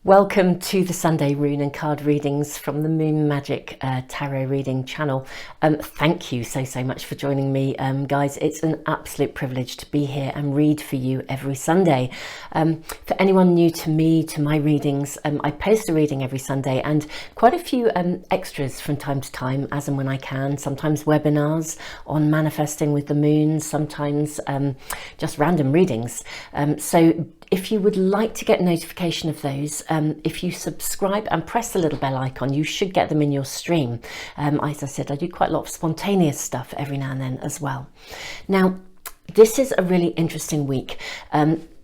Welcome to the Sunday rune and card readings from the Moon Magic Tarot reading channel. Thank you so much for joining me, guys. It's an absolute privilege to be here and read for you every Sunday. For anyone new to me, to my readings, I post a reading every Sunday and quite a few extras from time to time, as and when I can. Sometimes webinars on manifesting with the moon, sometimes just random readings. So if you would like to get notification of those, if you subscribe and press the little bell icon, you should get them in your stream. As I said, I do quite a lot of spontaneous stuff every now and then as well. Now, this is a really interesting week.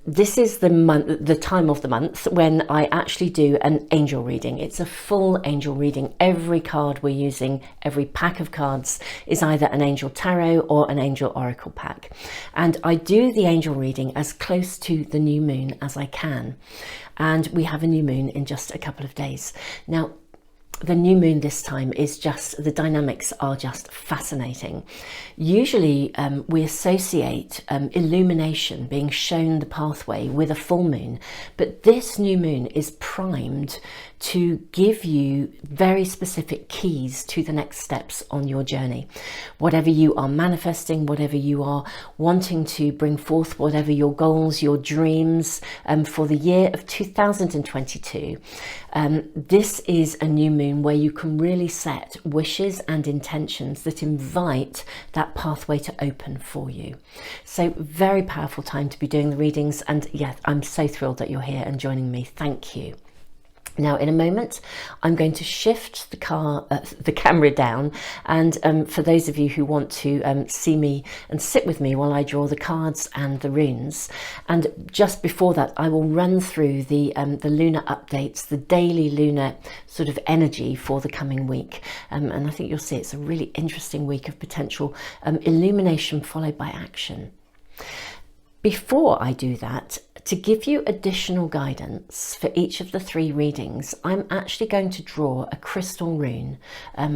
This is the time of the month when I actually do an angel reading. It's a full angel reading. Every card we're using, every pack of cards is either an angel tarot or an angel oracle pack. And I do the angel reading as close to the new moon as I can. And we have a new moon in just a couple of days. Now, the new moon this time is just, the dynamics are just fascinating. Usually we associate illumination, being shown the pathway, with a full moon, but this new moon is primed to give you very specific keys to the next steps on your journey. Whatever you are manifesting, whatever you are wanting to bring forth, whatever your goals, your dreams for the year of 2022, this is a new moon where you can really set wishes and intentions that invite that pathway to open for you. So very powerful time to be doing the readings, and yeah, I'm so thrilled that you're here and joining me. Thank you. Now, in a moment, I'm going to shift the camera down, and for those of you who want to see me and sit with me while I draw the cards and the runes, and just before that, I will run through the lunar updates, the daily lunar sort of energy for the coming week, and I think you'll see it's a really interesting week of potential illumination followed by action. Before I do that, to give you additional guidance for each of the three readings, I'm actually going to draw a crystal rune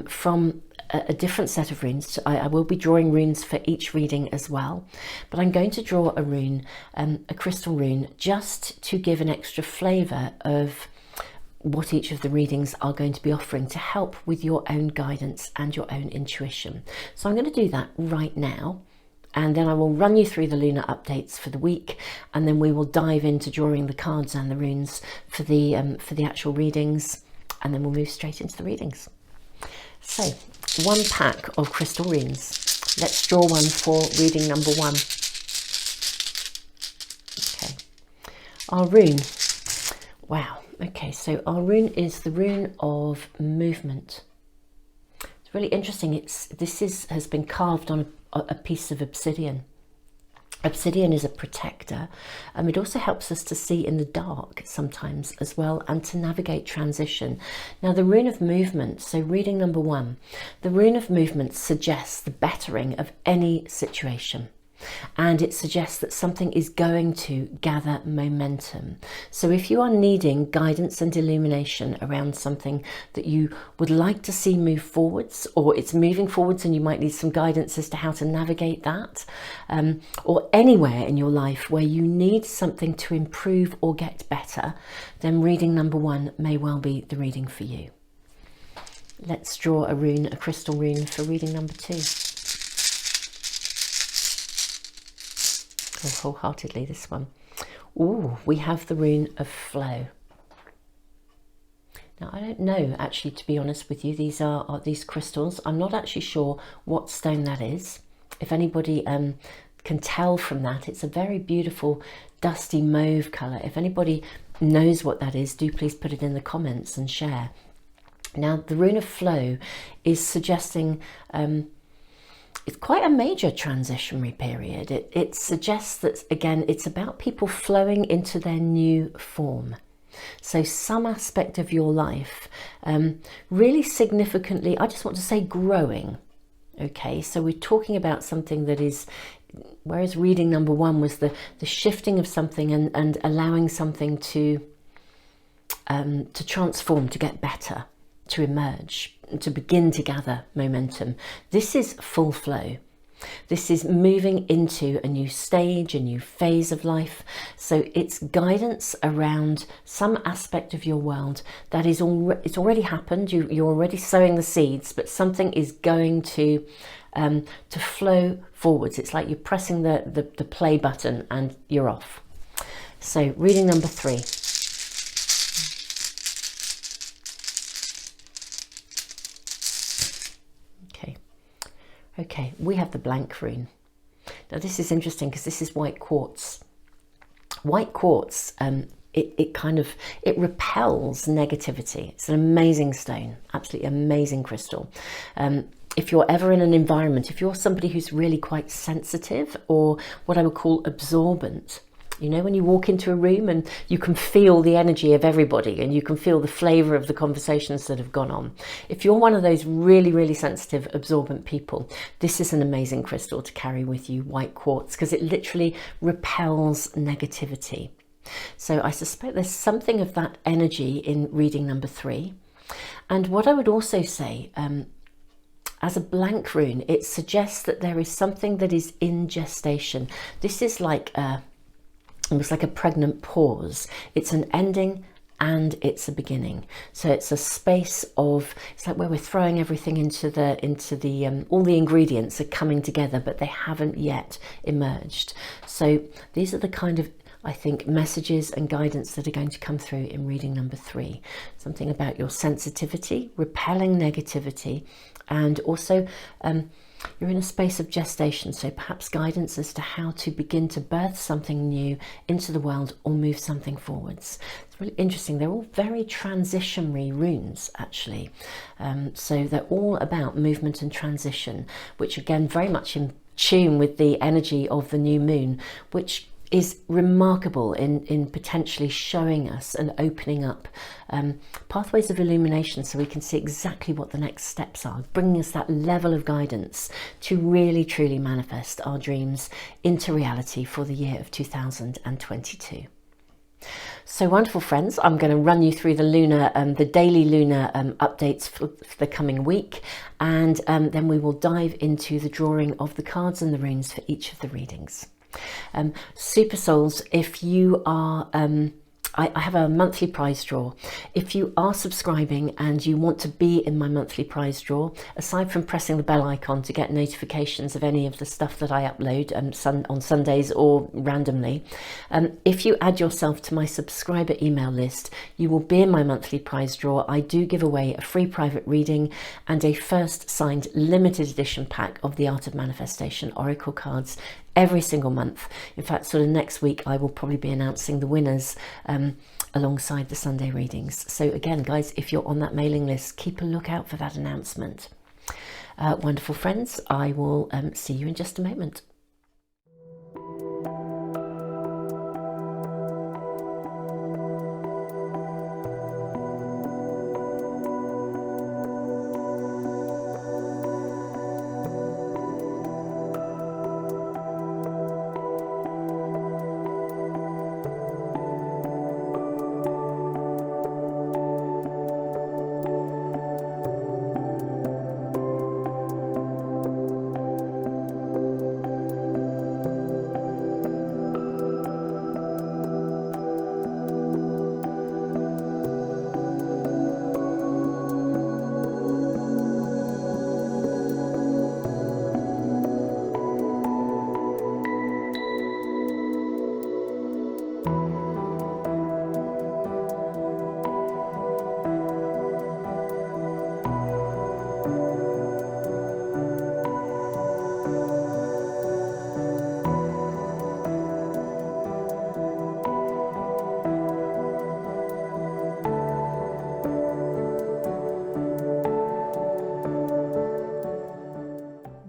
from a different set of runes. I will be drawing runes for each reading as well, but I'm going to draw a rune, a crystal rune, just to give an extra flavour of what each of the readings are going to be offering to help with your own guidance and your own intuition. So I'm going to do that right now. And then I will run you through the lunar updates for the week, and then we will dive into drawing the cards and the runes for the actual readings, and then we'll move straight into the readings. So, one pack of crystal runes. Let's draw one for reading number one. Okay, our rune. Wow. Okay, so our rune is the rune of movement. It's really interesting. Has been carved on a piece of obsidian. Obsidian is a protector. It also helps us to see in the dark sometimes as well, and to navigate transition. Now, the rune of movement, so reading number one, the rune of movement suggests the bettering of any situation. And it suggests that something is going to gather momentum. So if you are needing guidance and illumination around something that you would like to see move forwards, or it's moving forwards and you might need some guidance as to how to navigate that, or anywhere in your life where you need something to improve or get better, then reading number one may well be the reading for you. Let's draw a rune, a crystal rune, for reading number two. Wholeheartedly, this one. Ooh, we have the rune of flow. Now, I don't know, actually, to be honest with you, these are these crystals. I'm not actually sure what stone that is. If anybody can tell from that, it's a very beautiful dusty mauve colour. If anybody knows what that is, do please put it in the comments and share. Now, the rune of flow is suggesting it's quite a major transitionary period. It suggests that, again, it's about people flowing into their new form. So some aspect of your life really significantly, I just want to say, growing. Okay, so we're talking about something that is, whereas reading number one was the shifting of something and allowing something to transform, to get better, to emerge, to begin to gather momentum. This is full flow. This is moving into a new stage, a new phase of life. So it's guidance around some aspect of your world that is it's already happened. You're already sowing the seeds, but something is going to flow forwards. It's like you're pressing the play button and you're off. So reading number 3. Okay, we have the blank rune. Now this is interesting because this is white quartz. White quartz, it repels negativity. It's an amazing stone, absolutely amazing crystal. If you're ever in an environment, if you're somebody who's really quite sensitive or what I would call absorbent, you know, when you walk into a room and you can feel the energy of everybody and you can feel the flavour of the conversations that have gone on. If you're one of those really, really sensitive, absorbent people, this is an amazing crystal to carry with you, white quartz, because it literally repels negativity. So I suspect there's something of that energy in reading number 3. And what I would also say, as a blank rune, it suggests that there is something that is in gestation. This is like almost like a pregnant pause. It's an ending and it's a beginning. So it's a space of, it's like where we're throwing everything into the all the ingredients are coming together, but they haven't yet emerged. So these are the kind of, I think, messages and guidance that are going to come through in reading number 3. Something about your sensitivity, repelling negativity, and also you're in a space of gestation, so perhaps guidance as to how to begin to birth something new into the world or move something forwards. It's really interesting. They're all very transitionary runes, actually. So they're all about movement and transition, which again, very much in tune with the energy of the new moon, which is remarkable in potentially showing us and opening up pathways of illumination so we can see exactly what the next steps are, bringing us that level of guidance to really truly manifest our dreams into reality for the year of 2022. So wonderful friends, I'm going to run you through the lunar, the daily lunar updates for the coming week, and then we will dive into the drawing of the cards and the runes for each of the readings. Super Souls, if you are I have a monthly prize draw. If you are subscribing and you want to be in my monthly prize draw, aside from pressing the bell icon to get notifications of any of the stuff that I upload on Sundays or randomly, if you add yourself to my subscriber email list, you will be in my monthly prize draw. I do give away a free private reading and a first signed limited edition pack of the Art of Manifestation Oracle cards every single month. In fact, sort of next week I will probably be announcing the winners alongside the Sunday readings. So again, guys, if you're on that mailing list, keep a lookout for that announcement. Wonderful friends, I will see you in just a moment.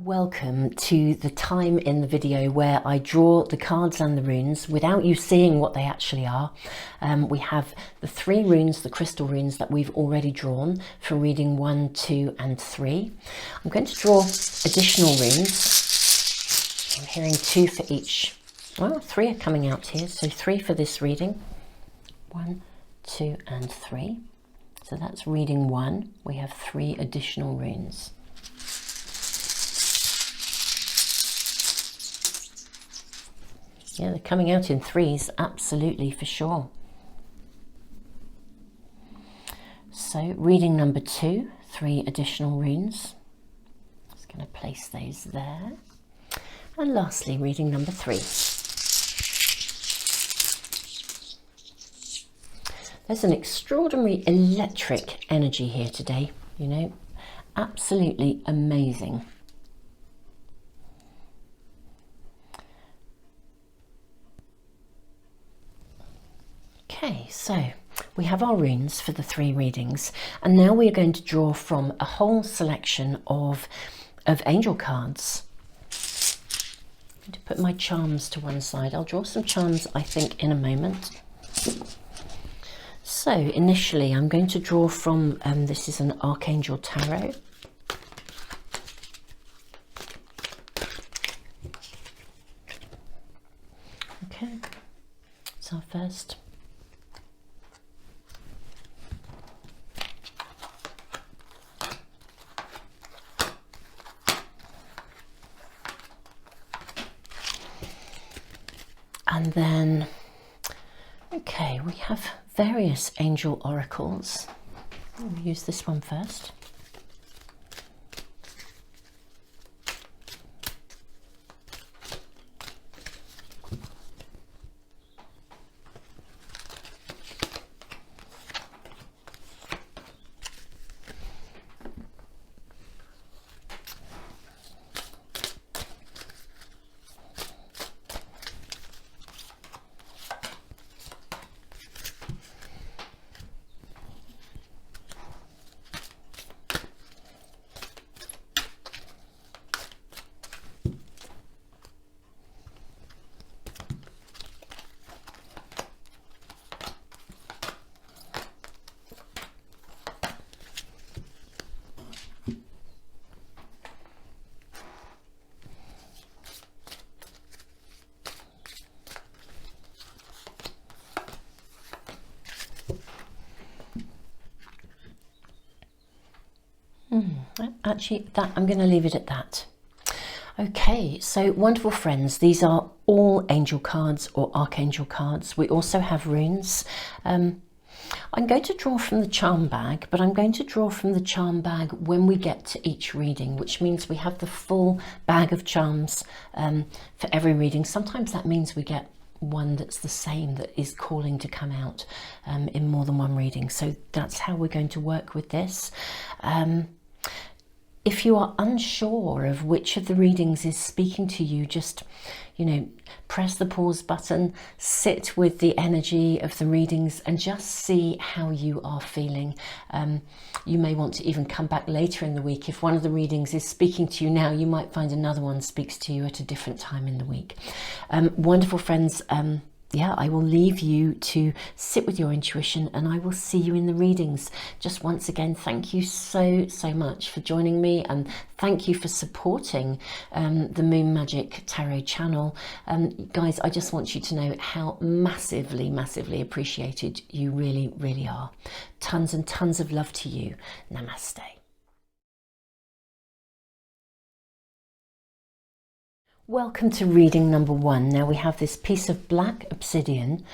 Welcome to the time in the video where I draw the cards and the runes without you seeing what they actually are. We have the 3 runes, the crystal runes that we've already drawn for reading 1, 2 and 3. I'm going to draw additional runes. I'm hearing 2 for each. Well, 3 are coming out here, so 3 for this reading. 1, 2 and 3. So that's reading 1. We have 3 additional runes. Yeah, they're coming out in threes, absolutely, for sure. So reading number 2, 3 additional runes. Just going to place those there. And lastly, reading number 3. There's an extraordinary electric energy here today, you know, absolutely amazing. Okay, so we have our runes for the 3 readings, and now we are going to draw from a whole selection of angel cards. I'm going to put my charms to one side. I'll draw some charms, I think, in a moment. So initially I'm going to draw from, this is an Archangel Tarot. Okay, it's our first. And then, okay, we have various angel oracles. We'll use this one first. Actually, I'm going to leave it at that. Okay, so wonderful friends, these are all angel cards or archangel cards. We also have runes. I'm going to draw from the charm bag, but I'm going to draw from the charm bag when we get to each reading, which means we have the full bag of charms for every reading. Sometimes that means we get one that's the same, that is calling to come out in more than one reading. So that's how we're going to work with this. If you are unsure of which of the readings is speaking to you, just, you know, press the pause button, sit with the energy of the readings and just see how you are feeling. You may want to even come back later in the week. If one of the readings is speaking to you now, you might find another one speaks to you at a different time in the week. Wonderful friends, yeah, I will leave you to sit with your intuition, and I will see you in the readings. Just once again, thank you so much for joining me, and thank you for supporting the Moon Magic Tarot channel. Guys, I just want you to know how massively appreciated you really are. Tons and tons of love to you. Namaste. Welcome to reading number 1. Now we have this piece of black obsidian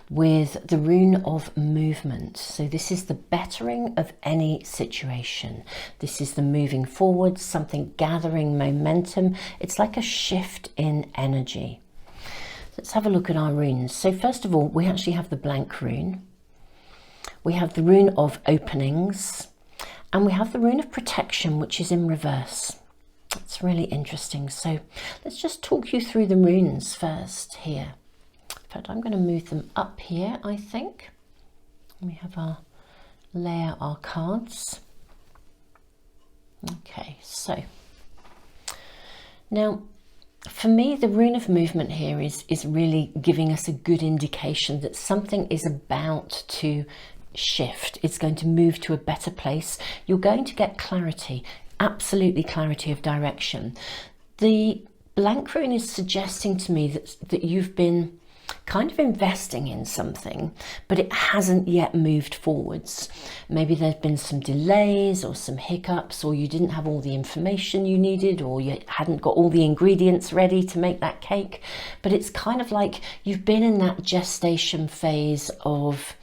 with the rune of movement. So this is the bettering of any situation. This is the moving forward, something gathering momentum. It's like a shift in energy. Let's have a look at our runes. So first of all, we actually have the blank rune. We have the rune of openings, and we have the rune of protection, which is in reverse. It's really interesting. So let's just talk you through the runes first here. In fact, I'm going to move them up here, I think. We have our layer our cards. Okay, so now for me, the rune of movement here is really giving us a good indication that something is about to shift. It's going to move to a better place. You're going to get clarity. Absolutely clarity of direction. The blank rune is suggesting to me that you've been kind of investing in something, but it hasn't yet moved forwards. Maybe there's been some delays or some hiccups, or you didn't have all the information you needed, or you hadn't got all the ingredients ready to make that cake. But it's kind of like you've been in that gestation phase of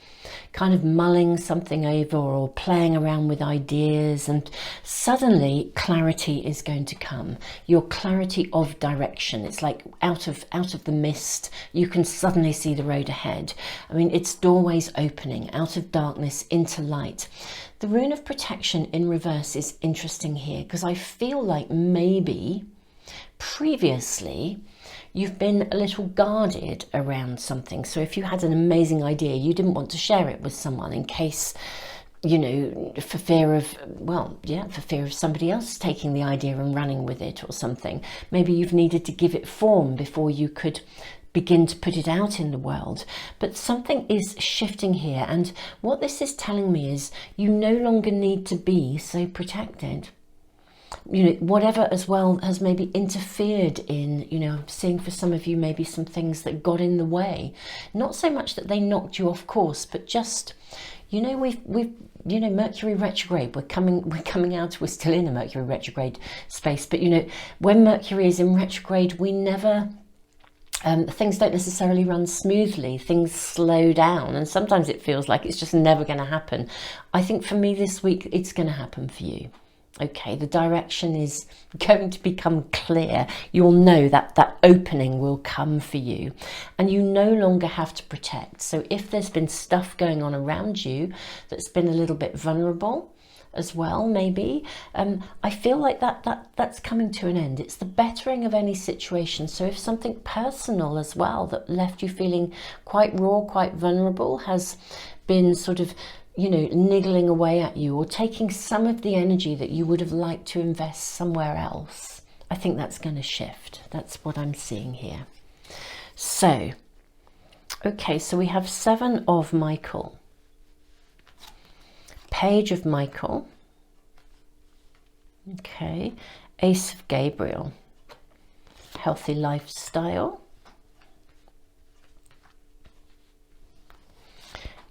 kind of mulling something over or playing around with ideas, and suddenly clarity is going to come. Your clarity of direction. It's like out of the mist, you can suddenly see the road ahead. I mean, it's doorways opening out of darkness into light. The rune of protection in reverse is interesting here, because I feel like maybe previously you've been a little guarded around something. So if you had an amazing idea, you didn't want to share it with someone in case, you know, for fear of, well, yeah, for fear of somebody else taking the idea and running with it or something. Maybe you've needed to give it form before you could begin to put it out in the world. But something is shifting here. And what this is telling me is you no longer need to be so protected. You know, whatever as well has maybe interfered in, you know, I'm seeing for some of you maybe some things that got in the way. Not so much that they knocked you off course, but just, you know, we've you know, Mercury retrograde, we're coming out, we're still in a Mercury retrograde space, but you know, when Mercury is in retrograde, we never things don't necessarily run smoothly, things slow down, and sometimes it feels like it's just never going to happen. I think for me this week, it's going to happen for you. Okay, the direction is going to become clear. You'll know that that opening will come for you, and you no longer have to protect. So if there's been stuff going on around you that's been a little bit vulnerable as well, maybe, I feel like that's coming to an end. It's the bettering of any situation. So if something personal as well that left you feeling quite raw, quite vulnerable, has been sort of, you know, niggling away at you or taking some of the energy that you would have liked to invest somewhere else, I think that's going to shift. That's what I'm seeing here. So, okay, so we have 7 of Michael, Page of Michael, okay, Ace of Gabriel, Healthy Lifestyle,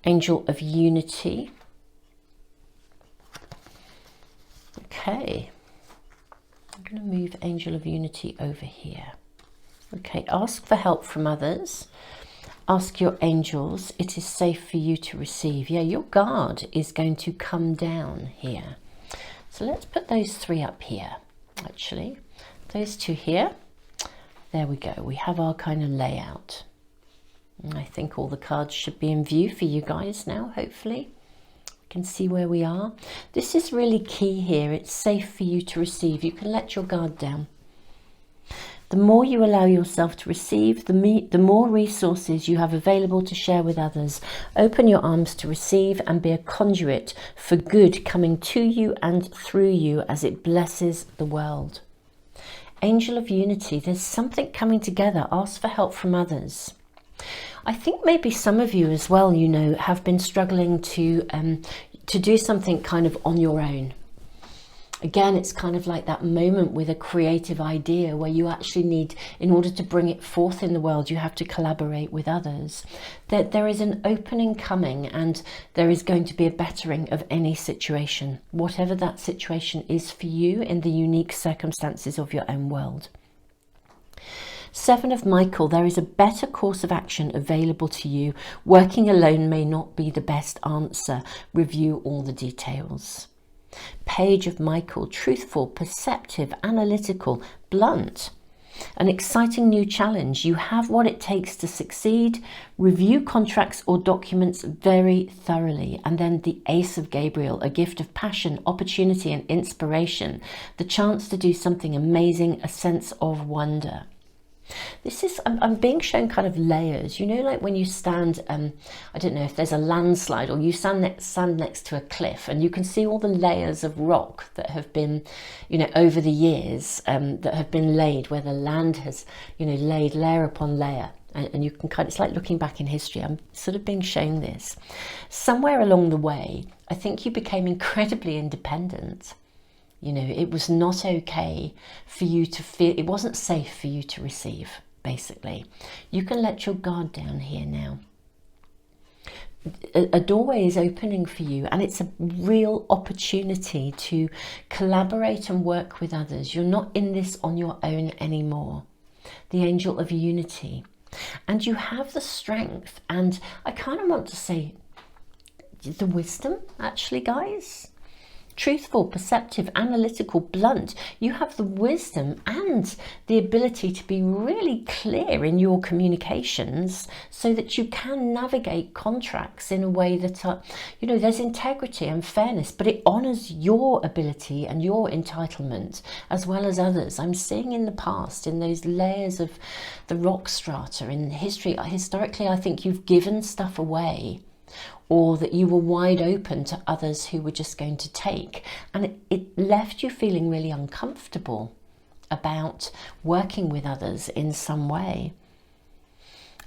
Angel of Unity. Okay, I'm going to move Angel of Unity over here. Okay, ask for help from others. Ask your angels. It is safe for you to receive. Yeah, your guard is going to come down here. So let's put those 3 up here, actually. Those 2 here. There we go. We have our kind of layout. I think all the cards should be in view for you guys now, hopefully. You can see where we are. This is really key here. It's safe for you to receive. You can let your guard down. The more you allow yourself to receive, the more resources you have available to share with others. Open your arms to receive and be a conduit for good coming to you and through you as it blesses the world. Angel of Unity, there's something coming together. Ask for help from others. I think maybe some of you as well, you know, have been struggling to do something kind of on your own. Again, it's kind of like that moment with a creative idea where you actually need, in order to bring it forth in the world, you have to collaborate with others. There is an opening coming, and there is going to be a bettering of any situation, whatever that situation is for you in the unique circumstances of your own world. 7 of Michael, there is a better course of action available to you. Working alone may not be the best answer. Review all the details. Page of Michael, truthful, perceptive, analytical, blunt. An exciting new challenge. You have what it takes to succeed. Review contracts or documents very thoroughly. And then the Ace of Gabriel, a gift of passion, opportunity and inspiration. The chance to do something amazing, a sense of wonder. This is, I'm being shown kind of layers, you know, like when you stand, I don't know if there's a landslide or you stand next to a cliff and you can see all the layers of rock that have been, you know, over the years that have been laid, where the land has, you know, laid layer upon layer. And you can kind of, it's like looking back in history. I'm sort of being shown this. Somewhere along the way, I think you became incredibly independent. You know, it was not okay for you to feel, it wasn't safe for you to receive. basically. You can let your guard down here now. A doorway is opening for you, and it's a real opportunity to collaborate and work with others. You're not in this on your own anymore. The angel of unity. And you have the strength, and I kind of want to say the wisdom, actually, guys. Truthful, perceptive, analytical, blunt. You have the wisdom and the ability to be really clear in your communications so that you can navigate contracts in a way that are, you know, there's integrity and fairness, but it honors your ability and your entitlement as well as others. I'm seeing in the past, in those layers of the rock strata in history, historically, I think you've given stuff away, or that you were wide open to others who were just going to take. And it left you feeling really uncomfortable about working with others in some way.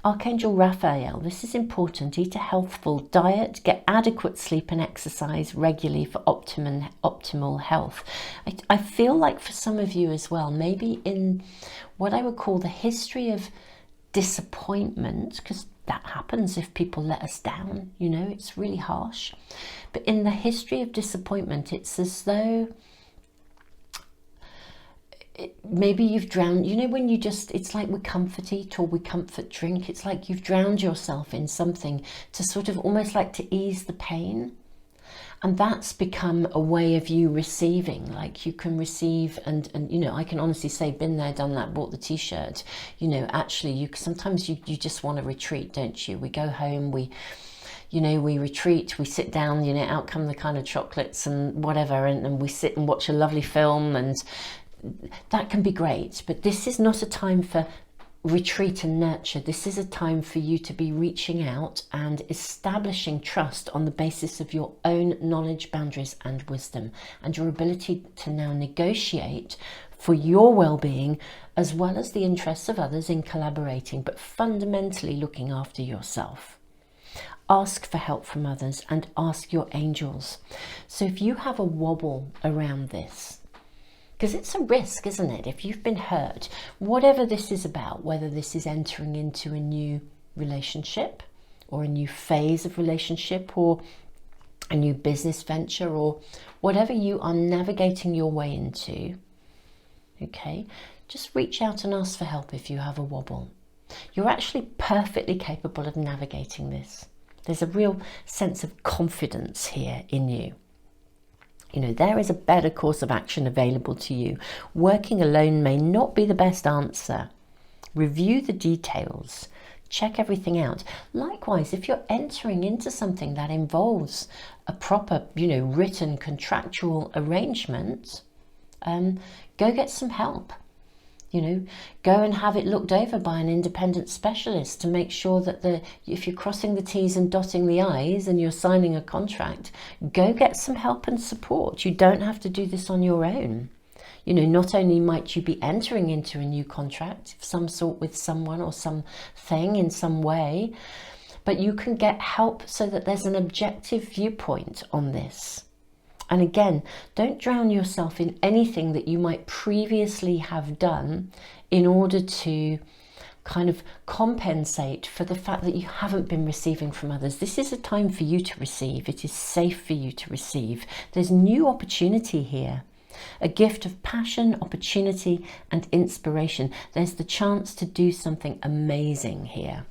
Archangel Raphael, this is important. Eat a healthful diet, get adequate sleep and exercise regularly for optimal health. I feel like for some of you as well, maybe in what I would call the history of disappointment, because that happens if people let us down, you know, it's really harsh. But in the history of disappointment, it's as though maybe you've drowned, you know, when you just, it's like we comfort eat or we comfort drink. It's like you've drowned yourself in something to sort of almost like to ease the pain. And that's become a way of you receiving, like you can receive, and you know, I can honestly say, been there, done that, bought the t-shirt, you know, actually sometimes you just want to retreat, don't you? We go home, we retreat, we sit down, you know, out come the kind of chocolates and whatever, and we sit and watch a lovely film, and that can be great. But this is not a time for retreat and nurture. This is a time for you to be reaching out and establishing trust on the basis of your own knowledge, boundaries and wisdom, and your ability to now negotiate for your well-being as well as the interests of others in collaborating, but fundamentally looking after yourself. Ask for help from others and ask your angels. So if you have a wobble around this, because it's a risk, isn't it? If you've been hurt, whatever this is about, whether this is entering into a new relationship or a new phase of relationship or a new business venture or whatever you are navigating your way into, okay, just reach out and ask for help if you have a wobble. You're actually perfectly capable of navigating this. There's a real sense of confidence here in you. You know, there is a better course of action available to you. Working alone may not be the best answer. Review the details. Check everything out. Likewise, if you're entering into something that involves a proper, you know, written contractual arrangement, go get some help. You know, go and have it looked over by an independent specialist to make sure that if you're crossing the T's and dotting the I's and you're signing a contract, go get some help and support. You don't have to do this on your own. You know, not only might you be entering into a new contract of some sort with someone or something in some way, but you can get help so that there's an objective viewpoint on this. And again, don't drown yourself in anything that you might previously have done in order to kind of compensate for the fact that you haven't been receiving from others. This is a time for you to receive. It is safe for you to receive. There's new opportunity here. A gift of passion, opportunity, and inspiration. There's the chance to do something amazing here.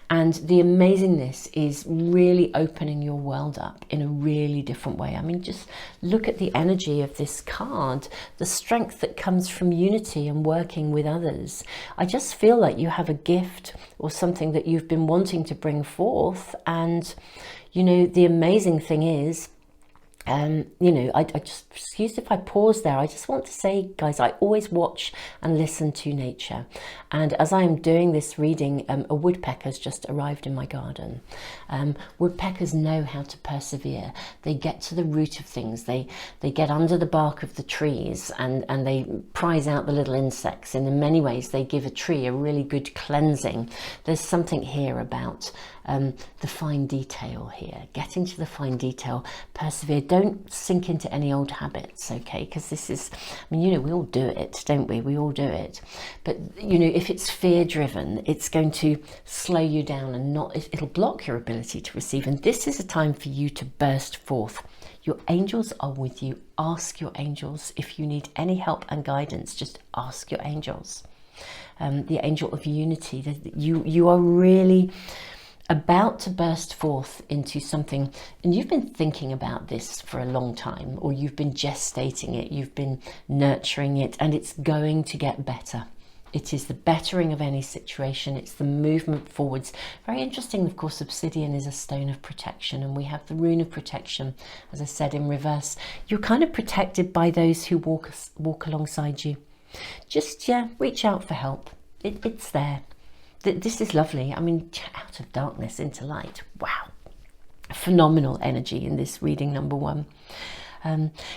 And the amazingness is really opening your world up in a really different way. I mean, just look at the energy of this card, the strength that comes from unity and working with others. I just feel like you have a gift or something that you've been wanting to bring forth. And, you know, the amazing thing is, you know, I just, excuse if I pause there, I just want to say, guys, I always watch and listen to nature. And as I am doing this reading, a woodpecker's just arrived in my garden. Woodpeckers know how to persevere. They get to the root of things. They get under the bark of the trees and they prize out the little insects. And in many ways, they give a tree a really good cleansing. There's something here about the fine detail here, get into the fine detail, persevere, don't sink into any old habits, okay? Because this is, I mean, you know, we all do it, don't we? We all do it. But, you know, if it's fear driven, it's going to slow you down and it'll block your ability to receive. And this is a time for you to burst forth. Your angels are with you. Ask your angels. If you need any help and guidance, just ask your angels. The angel of unity, you are really about to burst forth into something, and you've been thinking about this for a long time, or you've been gestating it, you've been nurturing it, and it's going to get better. It is the bettering of any situation. It's the movement forwards. Very interesting, of course, obsidian is a stone of protection, and we have the rune of protection, as I said, in reverse. You're kind of protected by those who walk alongside you. Just, yeah, reach out for help. It's there. This is lovely. I mean, out of darkness into light. Wow. Phenomenal energy in this reading number 1.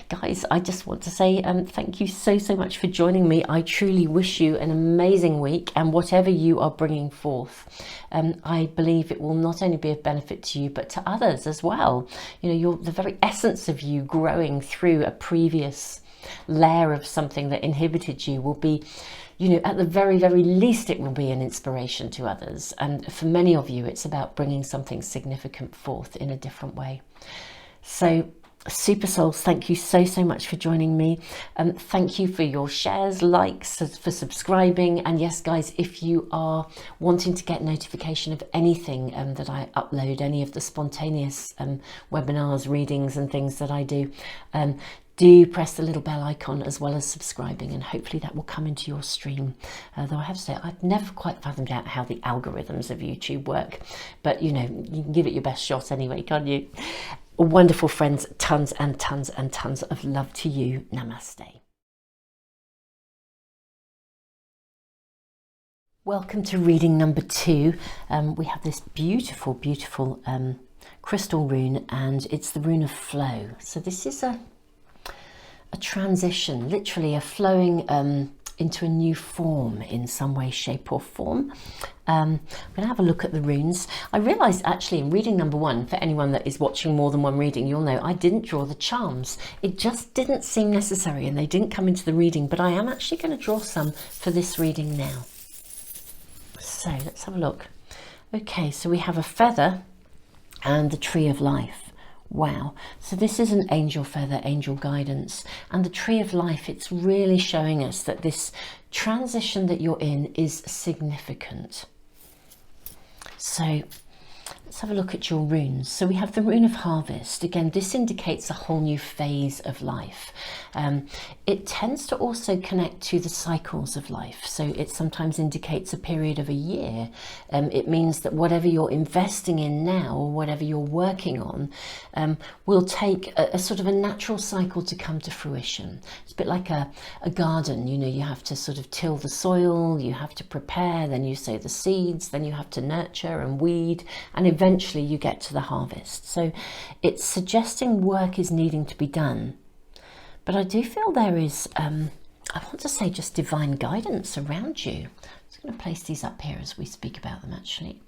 Guys, I just want to say thank you so much for joining me. I truly wish you an amazing week, and whatever you are bringing forth, I believe it will not only be of benefit to you but to others as well. You know, the very essence of you growing through a previous layer of something that inhibited you will be, you know, at the very least, it will be an inspiration to others. And for many of you, it's about bringing something significant forth in a different way. So, Super Souls, thank you so much for joining me. Thank you for your shares, likes, for subscribing. And yes, guys, if you are wanting to get notification of anything that I upload, any of the spontaneous webinars, readings and things that I do, do press the little bell icon as well as subscribing, and hopefully that will come into your stream. Though I have to say, I've never quite fathomed out how the algorithms of YouTube work, but you know, you can give it your best shot anyway, can't you? Wonderful friends, tons and tons and tons of love to you. Namaste. Welcome to reading number 2. We have this beautiful crystal rune, and it's the rune of flow. So this is a transition, literally a flowing into a new form in some way, shape or form. I'm going to have a look at the runes. I realised actually in reading number 1, for anyone that is watching more than one reading, you'll know I didn't draw the charms. It just didn't seem necessary and they didn't come into the reading, but I am actually going to draw some for this reading now. So let's have a look. Okay, so we have a feather and the tree of life. Wow, so this is an angel feather, angel guidance, and the tree of life, it's really showing us that this transition that you're in is significant. So let's have a look at your runes. So we have the rune of harvest. Again, this indicates a whole new phase of life. It tends to also connect to the cycles of life. So it sometimes indicates a period of a year. It means that whatever you're investing in now, or whatever you're working on, will take a sort of a natural cycle to come to fruition. It's a bit like a garden. You know, you have to sort of till the soil, you have to prepare, then you sow the seeds, then you have to nurture and weed, and eventually you get to the harvest. So it's suggesting work is needing to be done. But I do feel there is, I want to say, just divine guidance around you. I'm just going to place these up here as we speak about them, actually.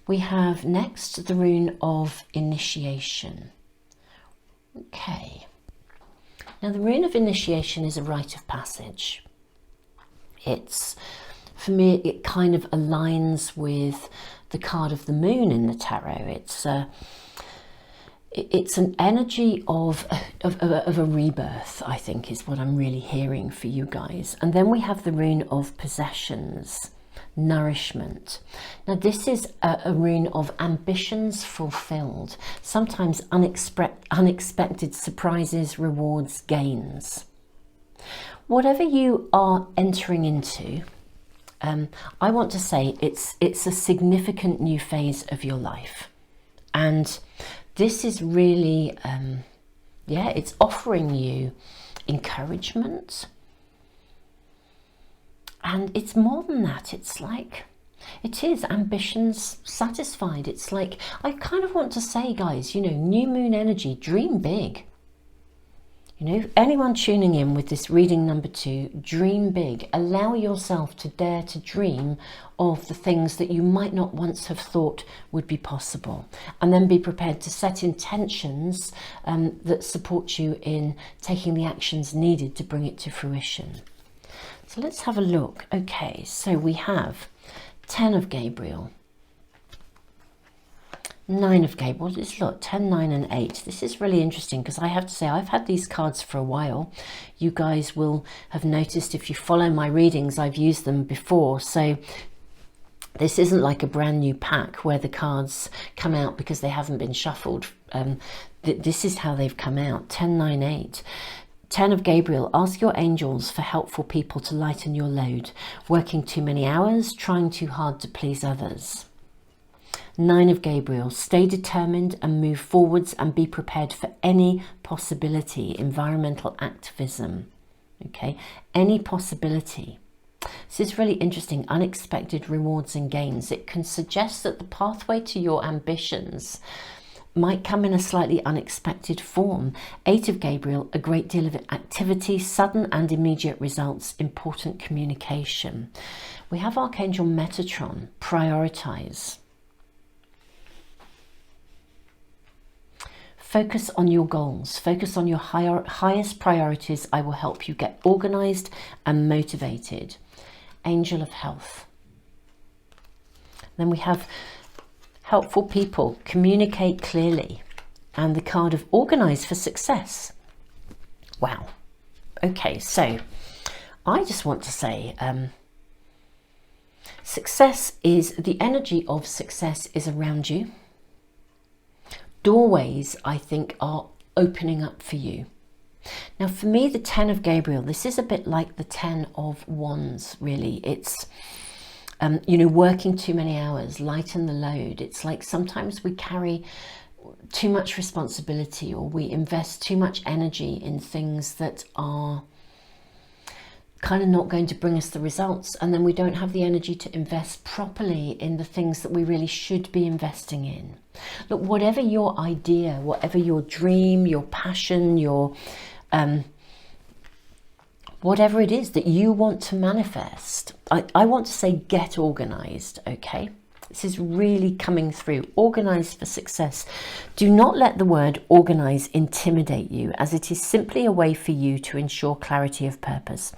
We have next the rune of initiation. Okay. Now the rune of initiation is a rite of passage. It's, for me, it kind of aligns with the card of the moon in the tarot. It's an energy of a rebirth, I think, is what I'm really hearing for you guys. And then we have the rune of possessions, nourishment. Now this is a rune of ambitions fulfilled, sometimes unexpected surprises, rewards, gains. Whatever you are entering into, I want to say it's a significant new phase of your life. And this is really, yeah, it's offering you encouragement. And it's more than that. It's like, it is ambitions satisfied. It's like, I kind of want to say, guys, you know, new moon energy, dream big. You know, anyone tuning in with this reading number 2, dream big. Allow yourself to dare to dream of the things that you might not once have thought would be possible. And then be prepared to set intentions that support you in taking the actions needed to bring it to fruition. So let's have a look. Okay, so we have 10 of Gabriel. 9 of Gabriel. Let's look, 10, 9 and 8. This is really interesting because I have to say I've had these cards for a while. You guys will have noticed if you follow my readings, I've used them before. So this isn't like a brand new pack where the cards come out because they haven't been shuffled. This is how they've come out. 10, 9, 8. 10 of Gabriel, ask your angels for helpful people to lighten your load. Working too many hours, trying too hard to please others. 9 of Gabriel, stay determined and move forwards and be prepared for any possibility. Environmental activism. Okay, any possibility. This is really interesting. Unexpected rewards and gains. It can suggest that the pathway to your ambitions might come in a slightly unexpected form. 8 of Gabriel, a great deal of activity, sudden and immediate results, important communication. We have Archangel Metatron, prioritize. Focus on your goals. Focus on your highest priorities. I will help you get organized and motivated. Angel of Health. Then we have helpful people. Communicate clearly. And the card of organize for success. Wow. Okay, so I just want to say success is, the energy of success is around you. Doorways, I think, are opening up for you. Now, for me, the 10 of Gabriel, this is a bit like the 10 of Wands, really. It's, you know, working too many hours, lighten the load. It's like sometimes we carry too much responsibility or we invest too much energy in things that are kind of not going to bring us the results, and then we don't have the energy to invest properly in the things that we really should be investing in. Look, whatever your idea, whatever your dream, your passion, your whatever it is that you want to manifest, I want to say get organized. Okay, this is really coming through. Organize for success. Do not let the word organize intimidate you, as it is simply a way for you to ensure clarity of purpose.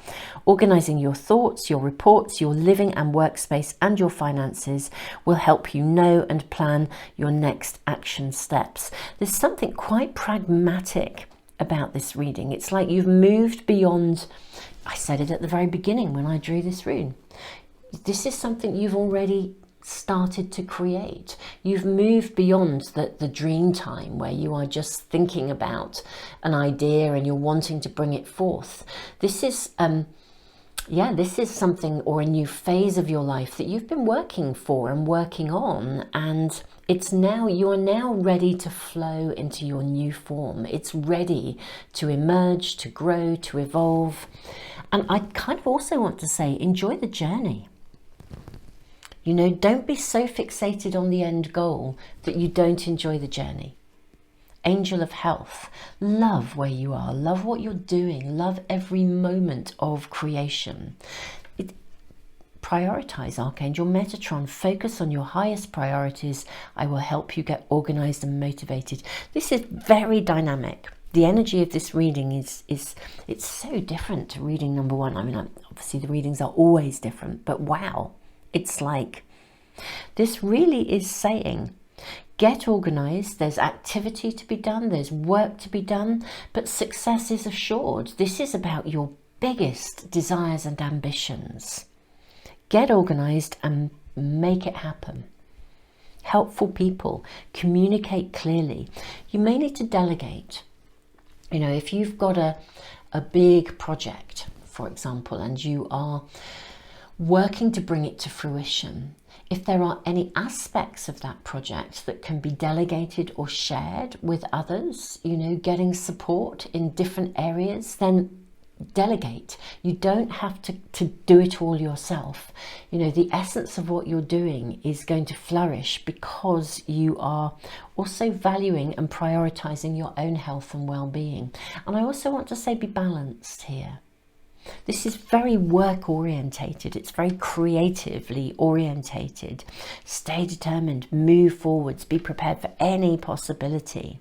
Organizing your thoughts, your reports, your living and workspace, and your finances will help you know and plan your next action steps. There's something quite pragmatic about this reading. It's like you've moved beyond, I said it at the very beginning when I drew this rune. This is something you've already started to create. You've moved beyond the dream time where you are just thinking about an idea and you're wanting to bring it forth. This is this is something, or a new phase of your life that you've been working for and working on, and it's now, you are now ready to flow into your new form. It's ready to emerge, to grow, to evolve. And I kind of also want to say, enjoy the journey. You know, don't be so fixated on the end goal that you don't enjoy the journey. Angel of Health, love where you are, love what you're doing, love every moment of creation. Prioritize, Archangel Metatron, focus on your highest priorities. I will help you get organized and motivated. This is very dynamic. The energy of this reading is it's so different to reading number 1. I mean, obviously the readings are always different, but wow. It's like, this really is saying, get organized, there's activity to be done, there's work to be done, but success is assured. This is about your biggest desires and ambitions. Get organized and make it happen. Helpful people, communicate clearly. You may need to delegate. You know, if you've got a big project, for example, and you are working to bring it to fruition, if there are any aspects of that project that can be delegated or shared with others, you know, getting support in different areas, then delegate. You don't have to do it all yourself. You know, the essence of what you're doing is going to flourish because you are also valuing and prioritizing your own health and well-being. And I also want to say, be balanced here. This is very work orientated. It's very creatively orientated. Stay determined, move forwards, be prepared for any possibility.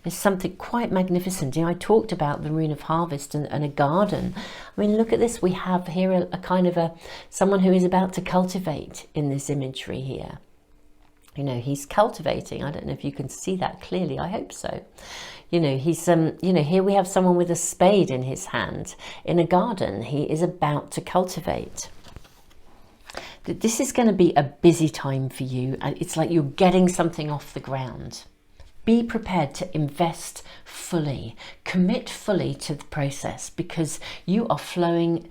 There's something quite magnificent. You know, I talked about the rune of harvest and a garden. I mean, look at this. We have here a kind of someone who is about to cultivate in this imagery here. You know, he's cultivating. I don't know if you can see that clearly. I hope so. You know, he's, you know, here we have someone with a spade in his hand in a garden. He is about to cultivate. This is going to be a busy time for you. And it's like you're getting something off the ground. Be prepared to invest fully, commit fully to the process, because you are flowing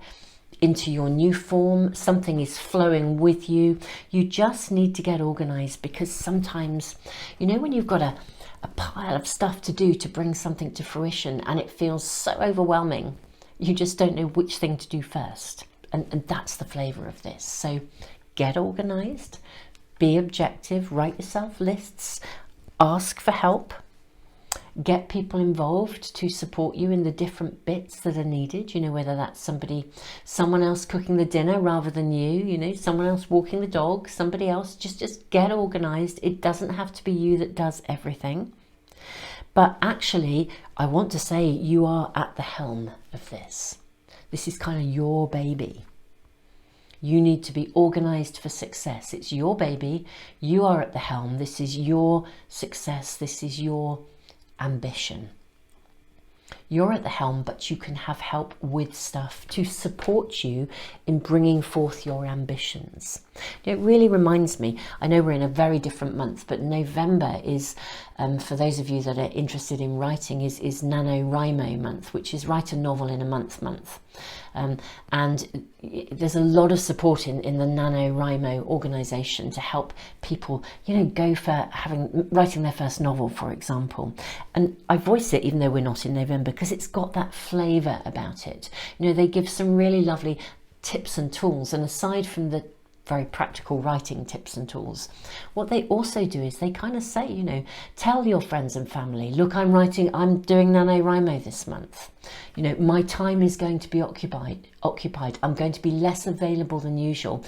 into your new form. Something is flowing with you. You just need to get organized, because sometimes, you know, when you've got a pile of stuff to do to bring something to fruition and it feels so overwhelming, you just don't know which thing to do first. And that's the flavor of this. So get organized, be objective, write yourself lists, ask for help, get people involved to support you in the different bits that are needed. You know, whether that's someone else cooking the dinner rather than you know, someone else walking the dog, somebody else, just get organized. It doesn't have to be you that does everything. But actually, I want to say you are at the helm of this. This is kind of your baby. You need to be organized for success. It's your baby. You are at the helm. This is your success. This is your ambition. You're at the helm, but you can have help with stuff to support you in bringing forth your ambitions. It really reminds me, I know we're in a very different month, but November is, for those of you that are interested in writing, is NaNoWriMo month, which is write a novel in a month. And there's a lot of support in the NaNoWriMo organisation to help people, you know, go for writing their first novel, for example. And I voice it even though we're not in November, because it's got that flavour about it. You know, they give some really lovely tips and tools, and aside from the very practical writing tips and tools, what they also do is they kind of say, you know, tell your friends and family, look, I'm doing NaNoWriMo this month. You know, my time is going to be occupied. I'm going to be less available than usual.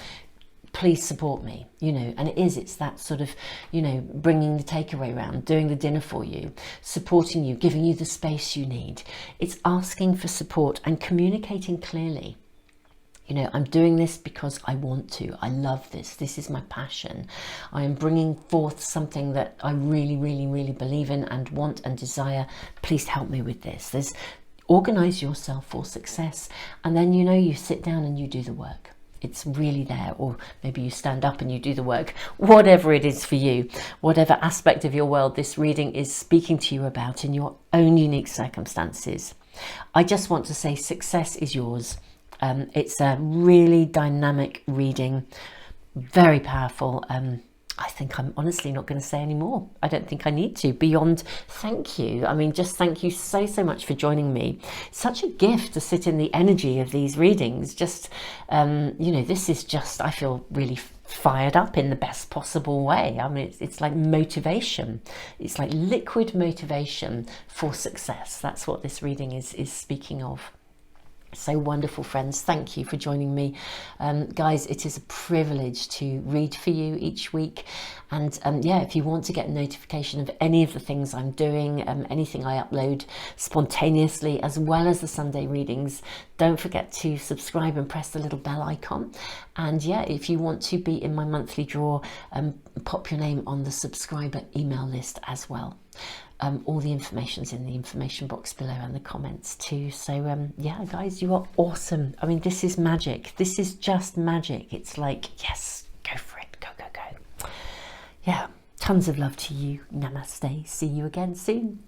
Please support me, you know. And it's that sort of, you know, bringing the takeaway round, doing the dinner for you, supporting you, giving you the space you need. It's asking for support and communicating clearly. You know, I'm doing this because I want to. I love this. This is my passion. I am bringing forth something that I really, really, really believe in and want and desire. Please help me with this. Organize yourself for success. And then, you know, you sit down and you do the work. It's really there. Or maybe you stand up and you do the work. Whatever it is for you, whatever aspect of your world this reading is speaking to you about in your own unique circumstances. I just want to say success is yours. It's a really dynamic reading, very powerful. I think I'm honestly not going to say any more. I don't think I need to, beyond thank you. I mean, just thank you so much for joining me. Such a gift to sit in the energy of these readings. Just, you know, this is just, I feel really fired up in the best possible way. I mean, it's like motivation. It's like liquid motivation for success. That's what this reading is speaking of. So wonderful, friends. Thank you for joining me. Guys, it is a privilege to read for you each week. And yeah, if you want to get a notification of any of the things I'm doing, anything I upload spontaneously, as well as the Sunday readings, don't forget to subscribe and press the little bell icon. And yeah, if you want to be in my monthly draw, pop your name on the subscriber email list as well. All the information's in the information box below and the comments too. So yeah, guys, you are awesome. I mean, this is magic. This is just magic. It's like, yes, go for it. Go, go, go. Yeah, tons of love to you. Namaste. See you again soon.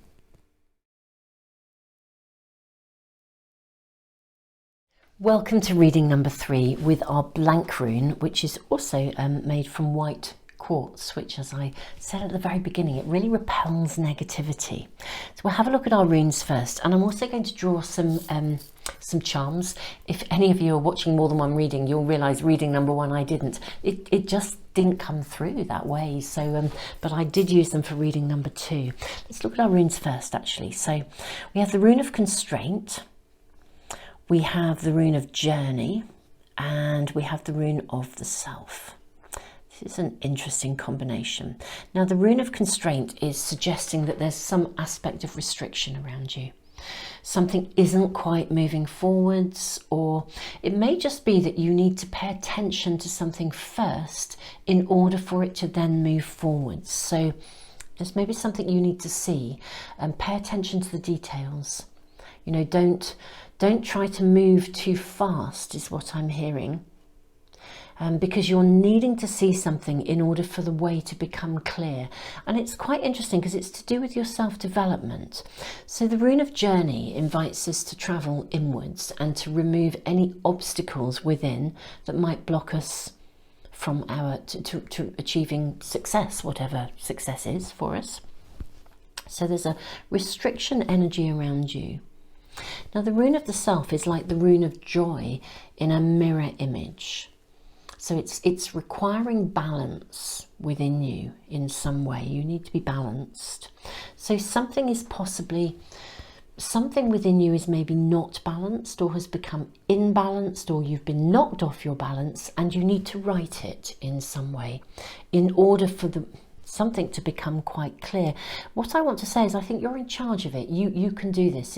Welcome to reading number 3 with our blank rune, which is also made from white quartz, which, as I said at the very beginning, it really repels negativity. So we'll have a look at our runes first, and I'm also going to draw some some charms. If any of you are watching more than one reading, you'll realise reading number 1 I didn't. It just didn't come through that way. So, but I did use them for reading number 2. Let's look at our runes first, actually. So we have the rune of constraint, we have the rune of journey, and we have the rune of the self. This is an interesting combination. Now, the rune of constraint is suggesting that there's some aspect of restriction around you. Something isn't quite moving forwards, or it may just be that you need to pay attention to something first in order for it to then move forwards. So there's maybe something you need to see, and pay attention to the details. You know, don't try to move too fast is what I'm hearing. Because you're needing to see something in order for the way to become clear. And it's quite interesting because it's to do with your self-development. So the rune of journey invites us to travel inwards and to remove any obstacles within that might block us from to achieving success, whatever success is for us. So there's a restriction energy around you. Now the rune of the self is like the rune of joy in a mirror image. So it's requiring balance within you in some way. You need to be balanced. So something within you is maybe not balanced, or has become imbalanced, or you've been knocked off your balance, and you need to right it in some way in order for something to become quite clear. What I want to say is I think you're in charge of it. You can do this.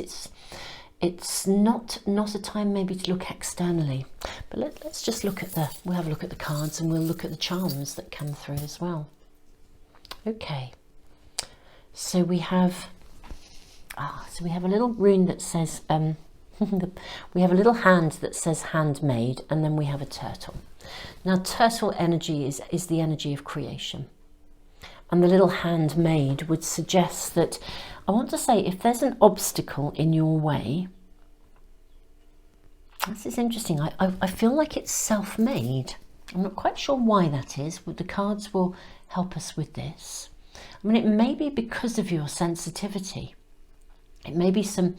It's not a time maybe to look externally, but let's just look at we'll have a look at the cards, and we'll look at the charms that come through as well. Okay, so we have a little rune that says we have a little hand that says handmade, and then we have a turtle. Now turtle energy is the energy of creation, and the little handmade would suggest that, I want to say, if there's an obstacle in your way, this is interesting. I feel like it's self-made. I'm not quite sure why that is, but the cards will help us with this. I mean, it may be because of your sensitivity. It may be some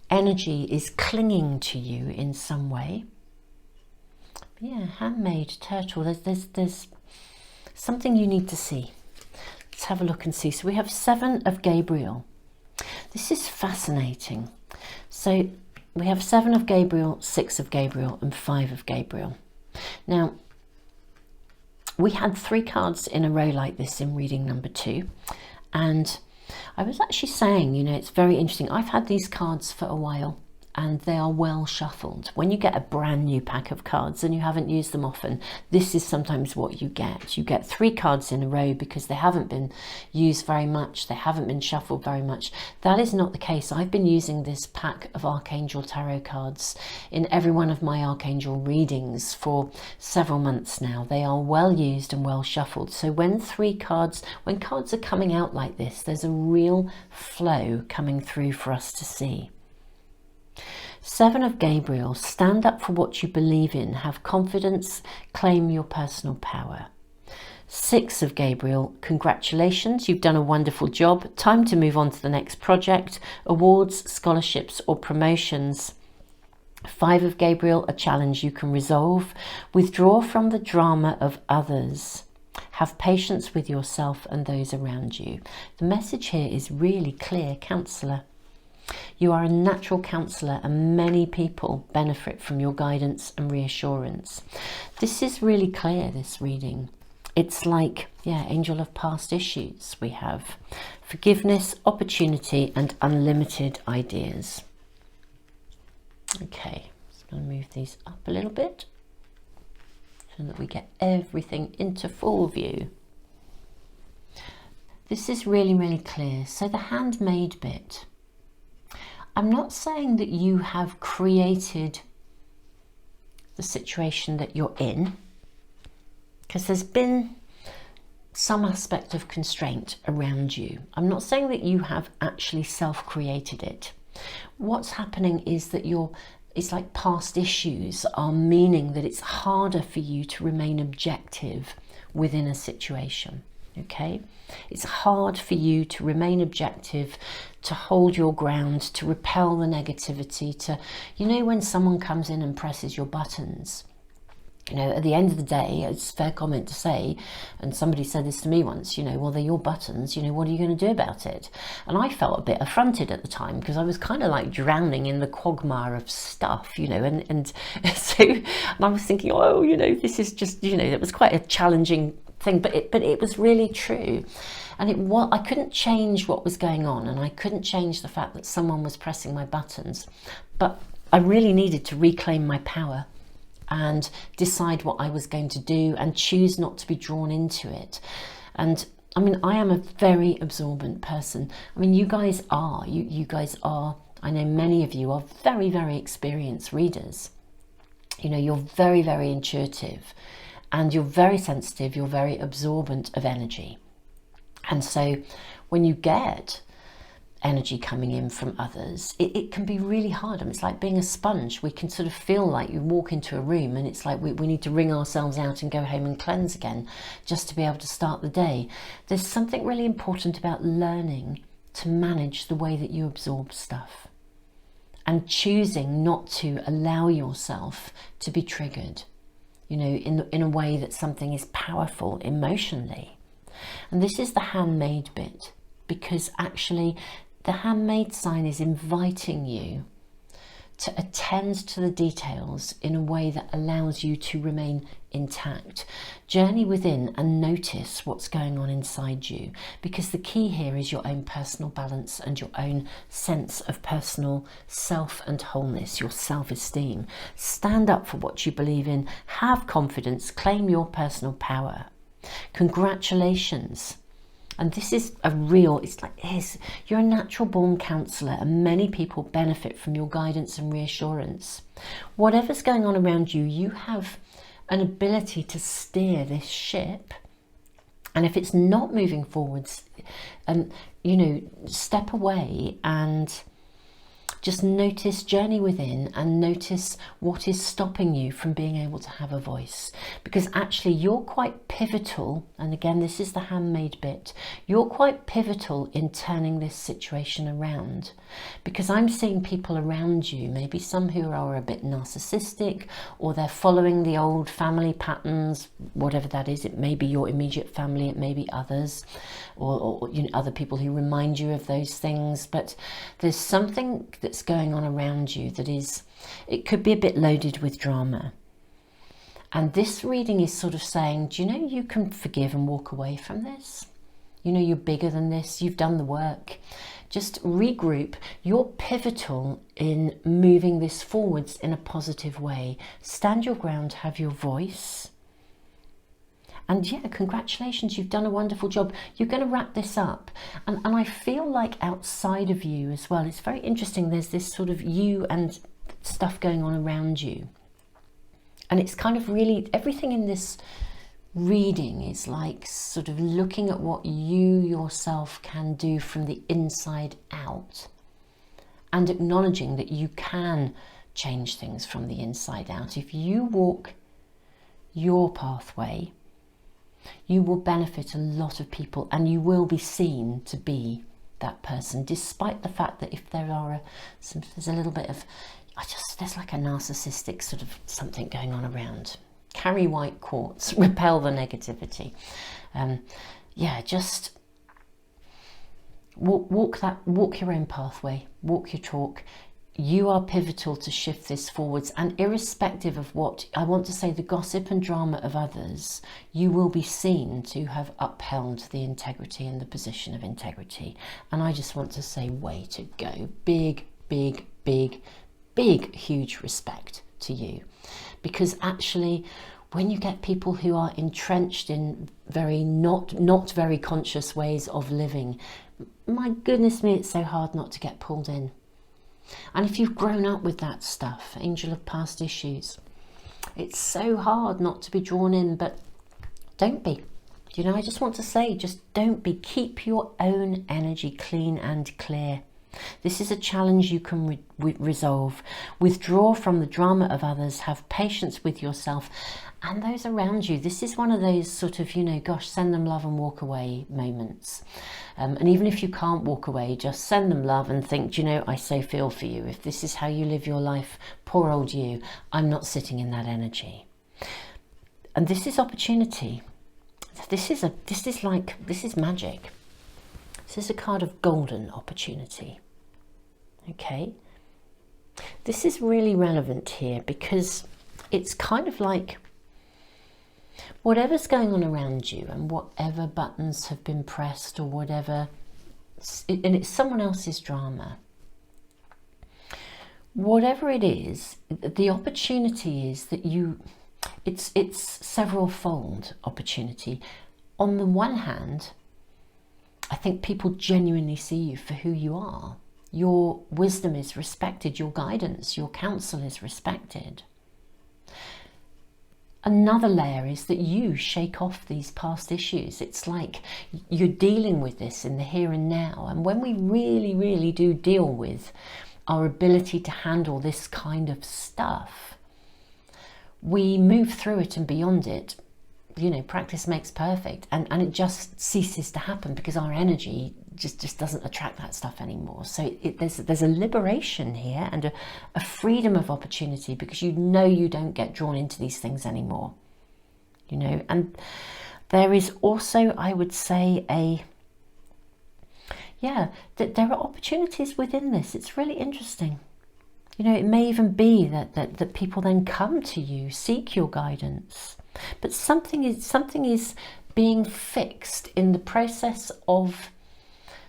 energy is clinging to you in some way. But yeah, handmade, turtle. There's something you need to see. Let's have a look and see. So we have 7 of Gabriel. This is fascinating. So we have 7 of Gabriel, 6 of Gabriel, and 5 of Gabriel. Now, we had 3 cards in a row like this in reading number 2. And I was actually saying, you know, it's very interesting. I've had these cards for a while, and they are well shuffled. When you get a brand new pack of cards and you haven't used them often, this is sometimes what you get. You get 3 cards in a row because they haven't been used very much, they haven't been shuffled very much. That is not the case. I've been using this pack of Archangel tarot cards in every one of my Archangel readings for several months now. They are well used and well shuffled. So when cards are coming out like this, there's a real flow coming through for us to see. 7 of Gabriel, stand up for what you believe in, have confidence, claim your personal power. 6 of Gabriel, congratulations, you've done a wonderful job, time to move on to the next project, awards, scholarships or promotions. 5 of Gabriel, a challenge you can resolve, withdraw from the drama of others. Have patience with yourself and those around you. The message here is really clear, counsellor. You are a natural counsellor, and many people benefit from your guidance and reassurance. This is really clear, this reading. It's like, yeah, angel of past issues. We have forgiveness, opportunity, and unlimited ideas. Okay, just going to move these up a little bit so that we get everything into full view. This is really, really clear. So the handmade bit. I'm not saying that you have created the situation that you're in, because there's been some aspect of constraint around you. I'm not saying that you have actually self-created it. What's happening is that it's like past issues are meaning that it's harder for you to remain objective within a situation. okay? It's hard for you to remain objective, to hold your ground, to repel the negativity, to, you know, when someone comes in and presses your buttons, you know, at the end of the day, it's a fair comment to say, and somebody said this to me once, you know, well, they're your buttons, you know, what are you going to do about it? And I felt a bit affronted at the time, because I was kind of like drowning in the quagmire of stuff, you know, and so and I was thinking, oh, you know, this is just, you know, it was quite a challenging thing, but it was really true. And I couldn't change what was going on, and I couldn't change the fact that someone was pressing my buttons, but I really needed to reclaim my power and decide what I was going to do and choose not to be drawn into it. And I mean, I am a very absorbent person. I mean, you guys are, you guys are, I know many of you are very, very experienced readers. You know, you're very, very intuitive, and you're very sensitive, you're very absorbent of energy. And so when you get energy coming in from others, it can be really hard. I mean, it's like being a sponge. We can sort of feel like you walk into a room and it's like we need to wring ourselves out and go home and cleanse again just to be able to start the day. There's something really important about learning to manage the way that you absorb stuff and choosing not to allow yourself to be triggered, you know, in a way that something is powerful emotionally. And this is the handmade bit, because actually the handmade sign is inviting you to attend to the details in a way that allows you to remain intact. Journey within and notice what's going on inside you, because the key here is your own personal balance and your own sense of personal self and wholeness, your self-esteem. Stand up for what you believe in, have confidence, claim your personal power. Congratulations. And this is a real, it's like, you're a natural born counsellor, and many people benefit from your guidance and reassurance. Whatever's going on around you, you have an ability to steer this ship. And if it's not moving forwards, you know, step away and just notice, journey within and notice what is stopping you from being able to have a voice. Because actually you're quite pivotal, and again, this is the handmade bit, you're quite pivotal in turning this situation around. Because I'm seeing people around you, maybe some who are a bit narcissistic, or they're following the old family patterns, whatever that is. It may be your immediate family, it may be others, or you know, other people who remind you of those things. But there's something that's going on around you that is, it could be a bit loaded with drama. And this reading is sort of saying, do you know, you can forgive and walk away from this. You know, you're bigger than this, you've done the work. Just regroup. You're pivotal in moving this forwards in a positive way. Stand your ground, have your voice. And yeah, congratulations, you've done a wonderful job. You're going to wrap this up. And I feel like outside of you as well, it's very interesting. There's this sort of you and stuff going on around you. And it's kind of really, everything in this reading is like sort of looking at what you yourself can do from the inside out, and acknowledging that you can change things from the inside out. If you walk your pathway, you will benefit a lot of people, and you will be seen to be that person, despite the fact that if there are there's a little bit of, there's like a narcissistic sort of something going on around. Carry white quartz, repel the negativity. Yeah, just walk your own pathway, walk your talk. You are pivotal to shift this forwards, and irrespective of what, I want to say, the gossip and drama of others, you will be seen to have upheld the integrity and the position of integrity. And I just want to say, way to go. Big, big, big, big, huge respect to you. Because actually, when you get people who are entrenched in very not very conscious ways of living, my goodness me, it's so hard not to get pulled in. And if you've grown up with that stuff, angel of past issues, it's so hard not to be drawn in. But don't be. You know, I just want to say, just don't be. Keep your own energy clean and clear. This is a challenge you can resolve. Withdraw from the drama of others, have patience with yourself and those around you. This is one of those sort of, you know, gosh, send them love and walk away moments. And even if you can't walk away, just send them love and think, do you know, I so feel for you. If this is how you live your life, poor old you, I'm not sitting in that energy. And this is opportunity. This is magic. This is a card of golden opportunity. Okay. This is really relevant here because it's kind of like whatever's going on around you and whatever buttons have been pressed or whatever, and it's someone else's drama. Whatever it is, the opportunity is that it's several-fold opportunity. On the one hand, I think people genuinely see you for who you are. Your wisdom is respected, your guidance, your counsel is respected. Another layer is that you shake off these past issues. It's like you're dealing with this in the here and now. And when we really, really do deal with our ability to handle this kind of stuff, we move through it and beyond it. You know, practice makes perfect, and it just ceases to happen because our energy just doesn't attract that stuff anymore. So there's a liberation here and a freedom of opportunity because you know you don't get drawn into these things anymore. You know, and there is also, I would say, that there are opportunities within this. It's really interesting. You know, it may even be that people then come to you, seek your guidance. But something is being fixed in the process of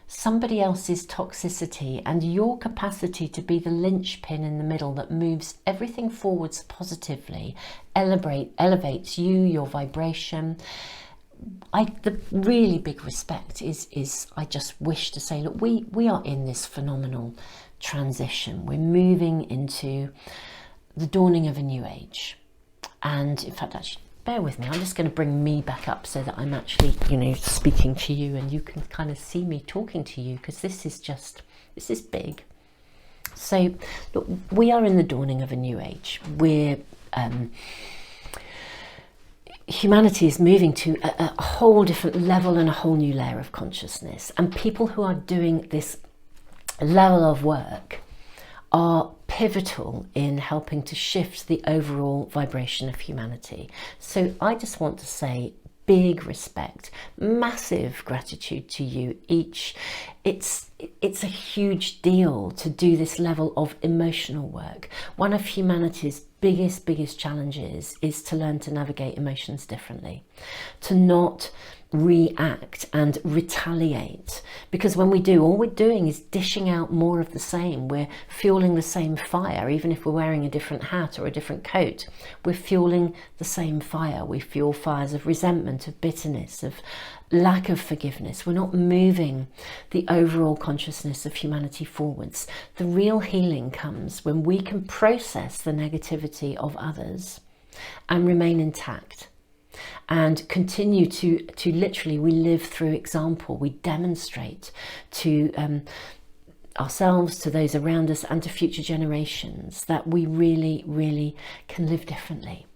somebody else's toxicity and your capacity to be the linchpin in the middle that moves everything forwards positively, elevates you, your vibration. The really big respect is I just wish to say, look, we are in this phenomenal transition. We're moving into the dawning of a new age. And in fact, actually, bear with me, I'm just going to bring me back up so that I'm actually, you know, speaking to you and you can kind of see me talking to you, because this is big. So look, we are in the dawning of a new age. Humanity is moving to a whole different level and a whole new layer of consciousness, and people who are doing this level of work are pivotal in helping to shift the overall vibration of humanity. So I just want to say big respect, massive gratitude to you each. It's a huge deal to do this level of emotional work. One of humanity's biggest challenges is to learn to navigate emotions differently, to not react and retaliate, because when we do, all we're doing is dishing out more of the same. We're fueling the same fire. Even if we're wearing a different hat or a different coat, we're fueling the same fire. We fuel fires of resentment, of bitterness, of lack of forgiveness. We're not moving the overall consciousness of humanity forwards. The real healing comes when we can process the negativity of others and remain intact, and continue to literally, we live through example. We demonstrate to ourselves, to those around us, and to future generations that we really can live differently.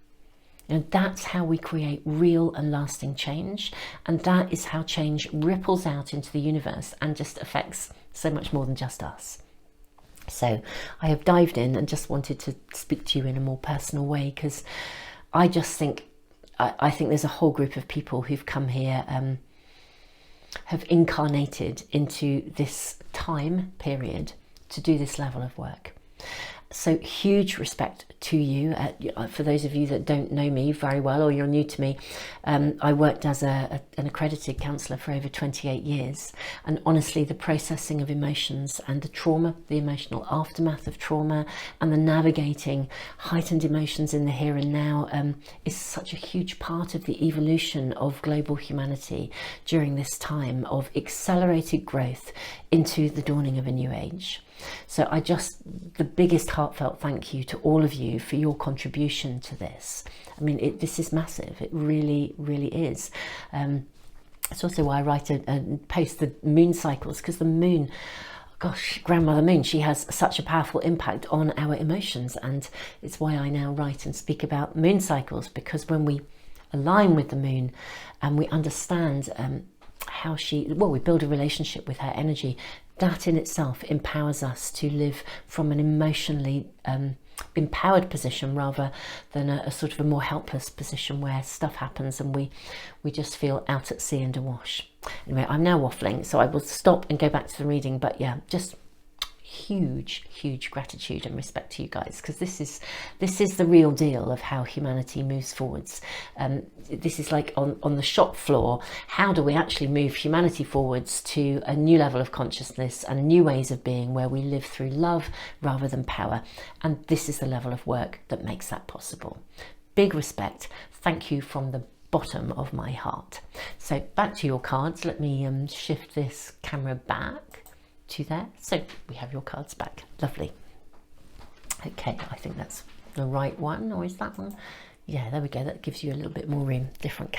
And that's how we create real and lasting change. And that is how change ripples out into the universe and just affects so much more than just us. So I have dived in and just wanted to speak to you in a more personal way, because I just think, I think there's a whole group of people who've come here, have incarnated into this time period to do this level of work. So huge respect to you. For those of you that don't know me very well, or you're new to me, I worked as an accredited counsellor for over 28 years. And honestly, the processing of emotions and the trauma, the emotional aftermath of trauma, and the navigating heightened emotions in the here and now is such a huge part of the evolution of global humanity during this time of accelerated growth into the dawning of a new age. So the biggest heartfelt thank you to all of you for your contribution to this. I mean, this is massive. It really is. It's also why I write and post the moon cycles, because the moon, gosh, Grandmother Moon, she has such a powerful impact on our emotions, and it's why I now write and speak about moon cycles, because when we align with the moon and we understand how we build a relationship with her energy, that in itself empowers us to live from an emotionally empowered position rather than a sort of a more helpless position where stuff happens and we just feel out at sea and awash. Anyway, I'm now waffling, so I will stop and go back to the reading, but yeah, just huge gratitude and respect to you guys, because this is the real deal of how humanity moves forwards. This is like on the shop floor, how do we actually move humanity forwards to a new level of consciousness and new ways of being where we live through love rather than power, and this is the level of work that makes that possible. Big respect. Thank you from the bottom of my heart. So back to your cards. Let me shift this camera back to there. So we have your cards back. Lovely. Okay, I think that's the right one, or is that one? Yeah, there we go. That gives you a little bit more room. Different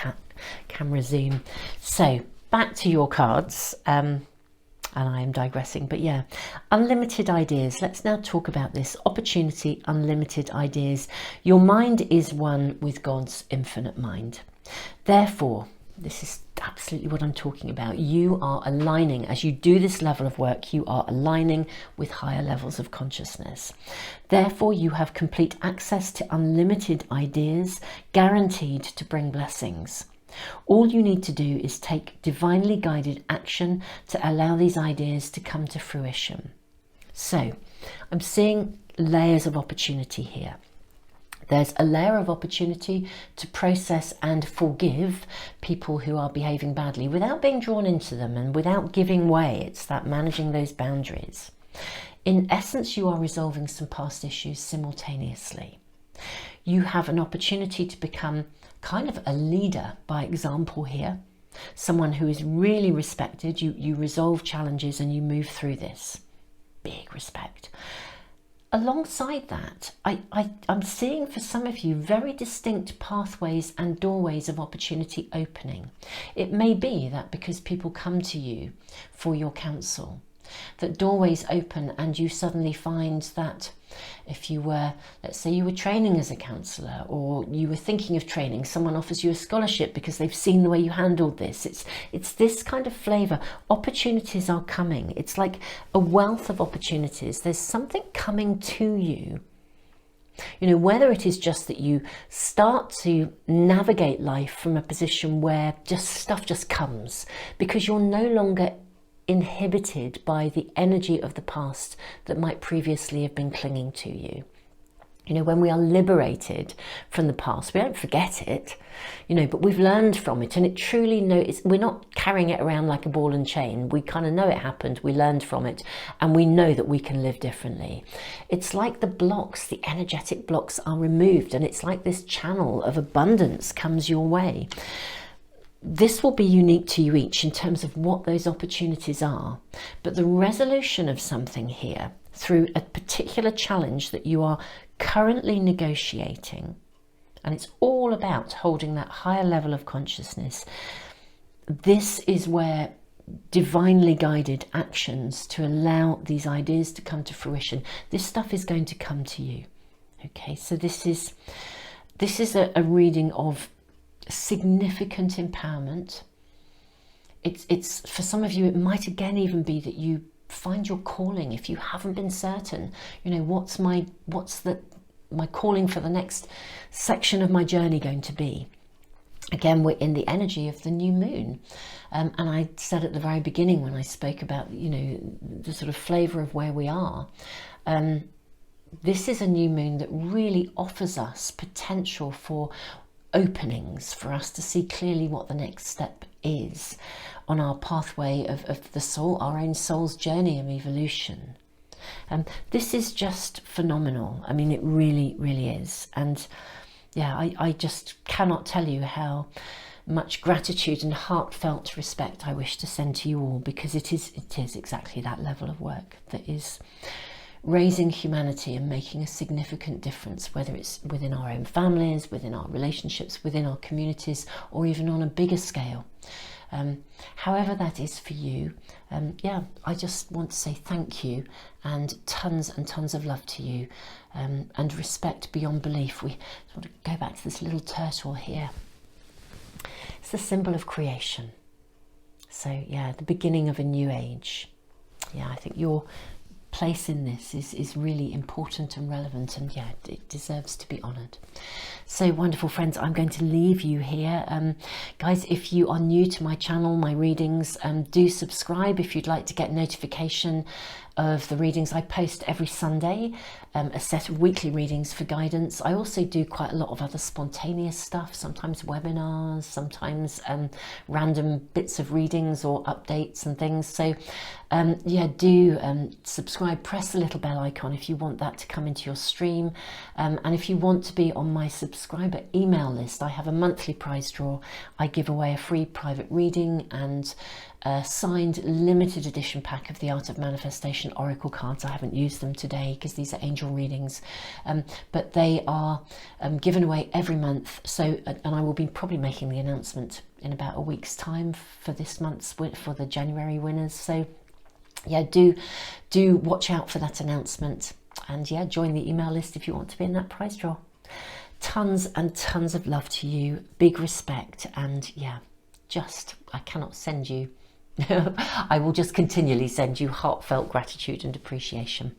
camera zoom. So back to your cards. And I am digressing, but yeah, unlimited ideas. Let's now talk about this opportunity, unlimited ideas. Your mind is one with God's infinite mind. Therefore, this is absolutely what I'm talking about. You are aligning, as you do this level of work, you are aligning with higher levels of consciousness. Therefore, you have complete access to unlimited ideas, guaranteed to bring blessings. All you need to do is take divinely guided action to allow these ideas to come to fruition. So, I'm seeing layers of opportunity here. There's a layer of opportunity to process and forgive people who are behaving badly without being drawn into them and without giving way. It's that managing those boundaries. In essence, you are resolving some past issues simultaneously. You have an opportunity to become kind of a leader by example here. Someone who is really respected. You resolve challenges and you move through this. Big respect. Alongside that, I'm seeing for some of you very distinct pathways and doorways of opportunity opening. It may be that because people come to you for your counsel, that doorways open and you suddenly find that if you were, let's say you were training as a counsellor, or you were thinking of training, someone offers you a scholarship because they've seen the way you handled this. It's this kind of flavour. Opportunities are coming. It's like a wealth of opportunities. There's something coming to you. You know, whether it is just that you start to navigate life from a position where just stuff just comes because you're no longer inhibited by the energy of the past that might previously have been clinging to you. You know, when we are liberated from the past, we don't forget it, you know, but we've learned from it, and it truly we're not carrying it around like a ball and chain. We kind of know it happened, we learned from it, and we know that we can live differently. It's like the blocks, the energetic blocks are removed, and it's like this channel of abundance comes your way. This will be unique to you each in terms of what those opportunities are, but the resolution of something here through a particular challenge that you are currently negotiating, and it's all about holding that higher level of consciousness. This is where divinely guided actions to allow these ideas to come to fruition, this stuff is going to come to you. Okay, so this is a reading of significant empowerment. It's for some of you, it might again even be that you find your calling if you haven't been certain. You know, what's my calling for the next section of my journey going to be? Again, we're in the energy of the new moon, and I said at the very beginning when I spoke about, you know, the sort of flavour of where we are. This is a new moon that really offers us potential for openings, for us to see clearly what the next step is on our pathway of the soul, our own soul's journey of evolution. This is just phenomenal. I mean, it really, really is. And yeah, I just cannot tell you how much gratitude and heartfelt respect I wish to send to you all, because it is exactly that level of work that is raising humanity and making a significant difference, whether it's within our own families, within our relationships, within our communities, or even on a bigger scale. However that is for you, yeah, I just want to say thank you and tons of love to you, and respect beyond belief. We sort of go back to this little turtle here. It's the symbol of creation. So yeah, the beginning of a new age. Yeah, I think your place in this is really important and relevant, and yeah, it deserves to be honoured. So wonderful friends, I'm going to leave you here. Guys, if you are new to my channel, my readings, do subscribe if you'd like to get notification of the readings. I post every Sunday, a set of weekly readings for guidance. I also do quite a lot of other spontaneous stuff, sometimes webinars, sometimes random bits of readings or updates and things. So yeah, do subscribe, press the little bell icon if you want that to come into your stream. And if you want to be on my subscriber email list, I have a monthly prize draw. I give away a free private reading and a signed limited edition pack of the Art of Manifestation Oracle cards. I haven't used them today because these are angel readings, but they are given away every month. So, and I will be probably making the announcement in about a week's time for this month's, for the January winners. So yeah, do watch out for that announcement, and yeah, join the email list if you want to be in that prize draw. Tons and tons of love to you, big respect, and yeah, just I cannot send you I will just continually send you heartfelt gratitude and appreciation.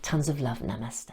Tons of love. Namaste.